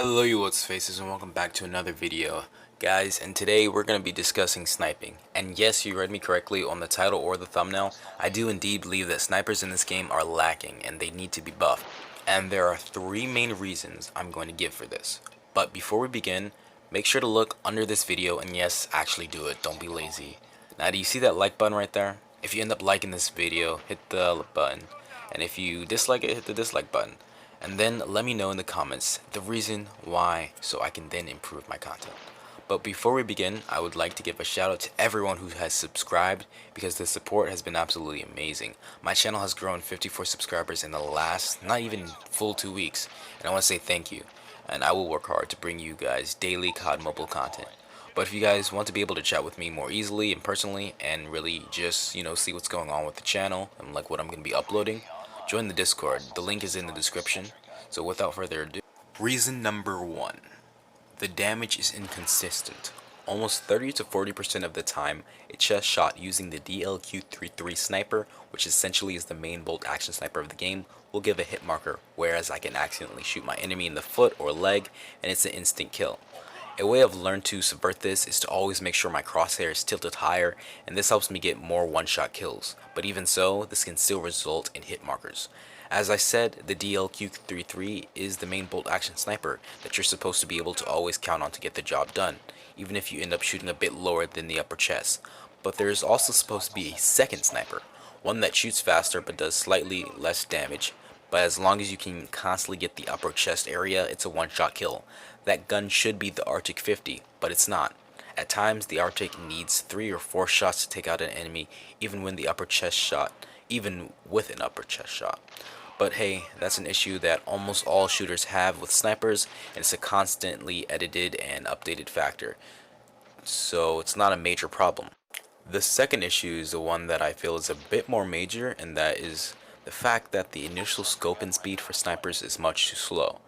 Hello you what's faces and welcome back to another video guys, and today we're going to be discussing sniping. And yes, you read me correctly on the title or the thumbnail. I do indeed believe that snipers in this game are lacking and they need to be buffed. And there are three main reasons I'm going to give for this. But before we begin, make sure to look under this video and yes, actually do it, don't be lazy. Now do you see that like button right there? If you end up liking this video, hit the button, and if you dislike it, hit the dislike button. And then let me know in the comments the reason why so I can then improve my content. But before we begin, I would like to give a shout out to everyone who has subscribed because the support has been absolutely amazing. My channel has grown 54 subscribers in the last not even full 2 weeks, and I want to say thank you. And I will work hard to bring you guys daily COD Mobile content. But if you guys want to be able to chat with me more easily and personally and really just, see what's going on with the channel and like what I'm going to be uploading, join the Discord. The link is in the description. So without further ado, reason number 1. The damage is inconsistent. Almost 30 to 40% of the time, a chest shot using the DL Q33 sniper, which essentially is the main bolt action sniper of the game, will give a hit marker, whereas I can accidentally shoot my enemy in the foot or leg and it's an instant kill. A way I've learned to subvert this is to always make sure my crosshair is tilted higher, and this helps me get more one-shot kills. But even so, this can still result in hit markers. As I said, the DL Q33 is the main bolt action sniper that you're supposed to be able to always count on to get the job done, even if you end up shooting a bit lower than the upper chest. But there is also supposed to be a second sniper, one that shoots faster but does slightly less damage. But as long as you can constantly get the upper chest area, it's a one-shot kill. That gun should be the Arctic 50, but it's not. At times, the Arctic needs 3 or 4 shots to take out an enemy, even with an upper chest shot. But hey, that's an issue that almost all shooters have with snipers, and it's a constantly edited and updated factor. So it's not a major problem. The second issue is the one that I feel is a bit more major, and that is the fact that the initial scoping speed for snipers is much too slow.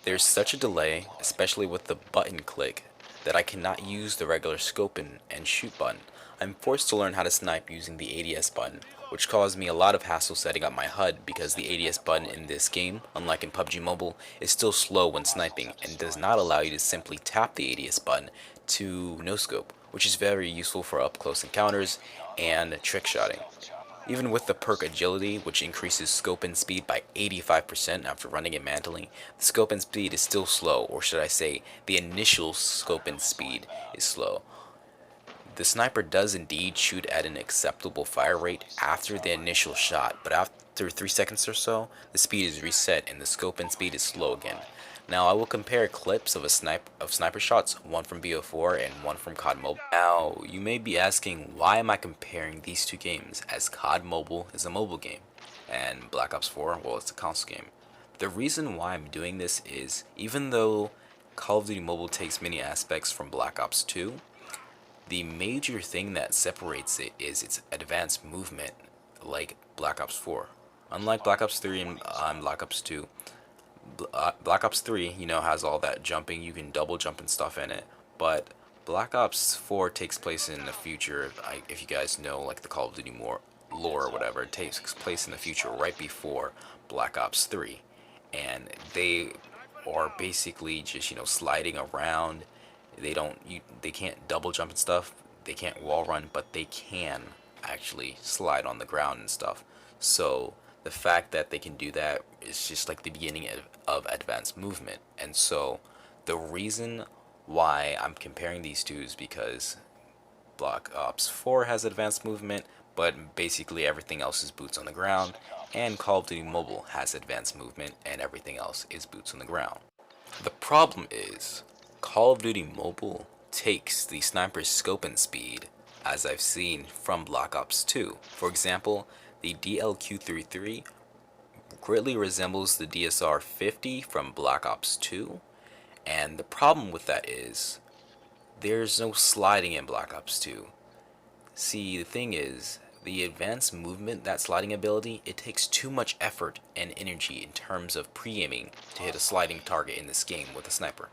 There's such a delay, especially with the button click, that I cannot use the regular scoping and shoot button. I'm forced to learn how to snipe using the ADS button, which caused me a lot of hassle setting up my HUD because the ADS button in this game, unlike in PUBG Mobile, is still slow when sniping and does not allow you to simply tap the ADS button to no scope, which is very useful for up close encounters and trick shotting. Even with the perk agility, which increases scope and speed by 85% after running it manually, the scope and speed is still slow, or should I say, the initial scope and speed is slow. The sniper does indeed shoot at an acceptable fire rate after the initial shot, but after 3 seconds or so, the speed is reset and the scope and speed is slow again. Now I will compare clips of sniper shots, one from BO4 and one from COD Mobile. Now you may be asking, why am I comparing these two games, as COD Mobile is a mobile game and Black Ops 4, well, it's a console game. The reason why I'm doing this is, even though Call of Duty Mobile takes many aspects from Black Ops 2, the major thing that separates it is its advanced movement, like Black Ops 4. Unlike Black Ops 3 and Black Ops 2, Black Ops 3, has all that jumping, you can double jump and stuff in it, but Black Ops 4 takes place in the future. If you guys know, like, the Call of Duty lore or whatever, it takes place in the future right before Black Ops 3, and they are basically just, sliding around. They can't double jump and stuff, they can't wall run, but they can actually slide on the ground and stuff. So the fact that they can do that is just like the beginning of advanced movement. And so the reason why I'm comparing these two is because Black Ops 4 has advanced movement, but basically everything else is boots on the ground, and Call of Duty Mobile has advanced movement and everything else is boots on the ground. The problem is, Call of Duty Mobile takes the sniper's scope and speed, as I've seen from Black Ops 2. For example, the DL Q33 greatly resembles the DSR-50 from Black Ops 2, and the problem with that is there's no sliding in Black Ops 2. See, the thing is, the advanced movement, that sliding ability, it takes too much effort and energy in terms of pre-aiming to hit a sliding target in this game with a sniper.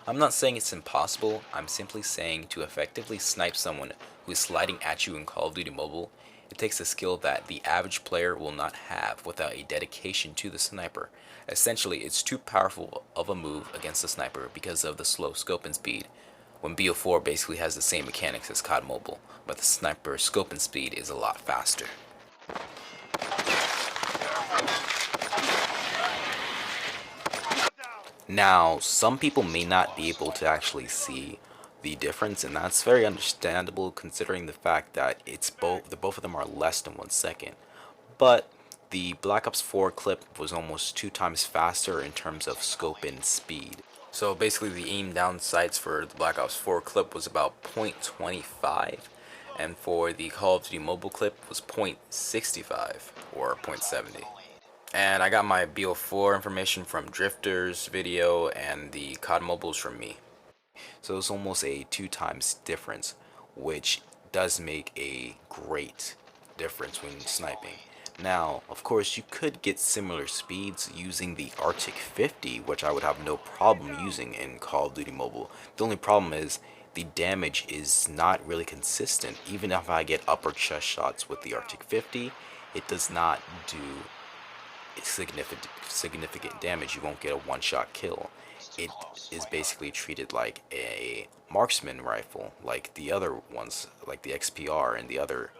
I'm not saying it's impossible, I'm simply saying to effectively snipe someone who is sliding at you in Call of Duty Mobile, It takes a skill that the average player will not have without a dedication to the sniper. Essentially, it's too powerful of a move against the sniper because of the slow scope and speed. When BO4 basically has the same mechanics as COD Mobile, but the sniper scope and speed is a lot faster. Now, some people may not be able to actually see the difference, and that's very understandable considering the fact that both of them are less than 1 second. But the Black Ops 4 clip was almost 2 times faster in terms of scope and speed. So basically the aim down sights for the Black Ops 4 clip was about 0.25, and for the Call of Duty Mobile clip was 0.65 or 0.70. And I got my BO4 information from Drifter's video, and the COD Mobile's from me. So it's almost a 2 times difference, which does make a great difference when sniping. Now, of course, you could get similar speeds using the Arctic 50, which I would have no problem using in Call of Duty Mobile. The only problem is the damage is not really consistent. Even if I get upper chest shots with the Arctic 50, it does not do significant damage. You won't get a one-shot kill. It is basically treated like a marksman rifle, like the other ones, like the XPR and the other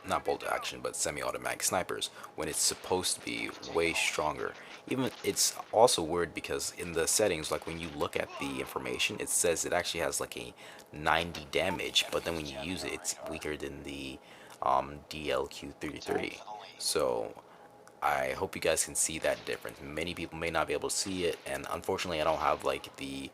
not bolt action, but semi-automatic snipers, when it's supposed to be way stronger. Even it's also weird because in the settings, like when you look at the information, it says it actually has like a 90 damage, but then when you use it, it's weaker than the DL Q33. So I hope you guys can see that difference. Many people may not be able to see it, and unfortunately I don't have like the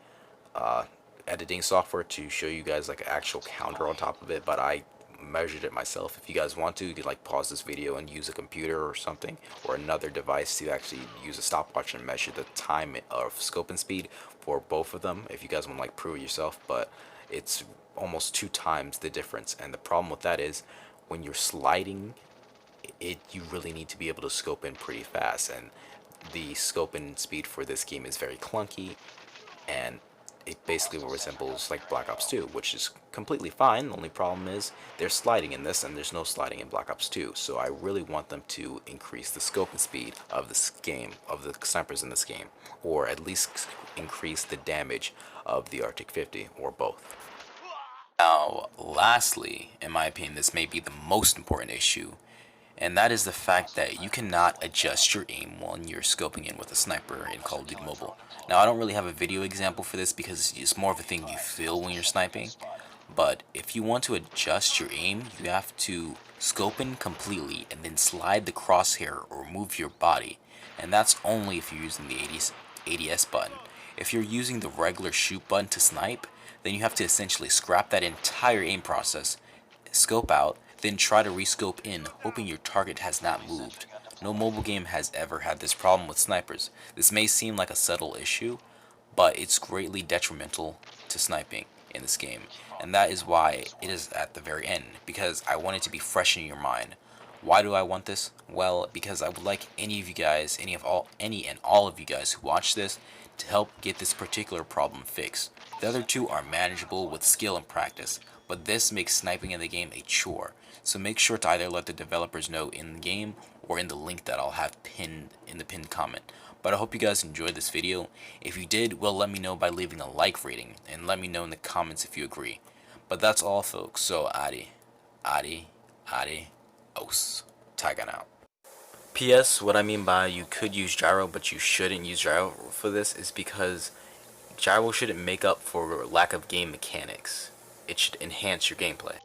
editing software to show you guys like an actual counter on top of it, but I measured it myself. If you guys want to, you can like pause this video and use a computer or something, or another device to actually use a stopwatch and measure the time of scope and speed for both of them if you guys want to like prove it yourself. But it's almost 2 times the difference, and the problem with that is when you're sliding you really need to be able to scope in pretty fast, and the scope and speed for this game is very clunky, and it basically resembles like Black Ops 2, which is completely fine. The only problem is there's sliding in this and there's no sliding in Black Ops 2. So I really want them to increase the scope and speed of this game, of the snipers in this game, or at least increase the damage of the Arctic 50, or both. Now, lastly, in my opinion, this may be the most important issue, and that is the fact that you cannot adjust your aim when you're scoping in with a sniper in Call of Duty Mobile. Now, I don't really have a video example for this because it's more of a thing you feel when you're sniping, but if you want to adjust your aim, you have to scope in completely and then slide the crosshair or move your body, and that's only if you're using the ADS button. If you're using the regular shoot button to snipe, then you have to essentially scrap that entire aim process, scope out, then try to rescope in, hoping your target has not moved. No mobile game has ever had this problem with snipers. This may seem like a subtle issue, but it's greatly detrimental to sniping in this game, and that is why it is at the very end, because I want it to be fresh in your mind. Why do I want this? Well, because I would like any and all of you guys who watch this to help get this particular problem fixed. The other two are manageable with skill and practice, but this makes sniping in the game a chore. So make sure to either let the developers know in the game or in the link that I'll have pinned in the pinned comment. But I hope you guys enjoyed this video. If you did, well, let me know by leaving a like rating, and let me know in the comments if you agree. But that's all, folks. So adios. Tagging out. P.S. What I mean by you could use gyro, but you shouldn't use gyro for this is because gyro shouldn't make up for lack of game mechanics. It should enhance your gameplay.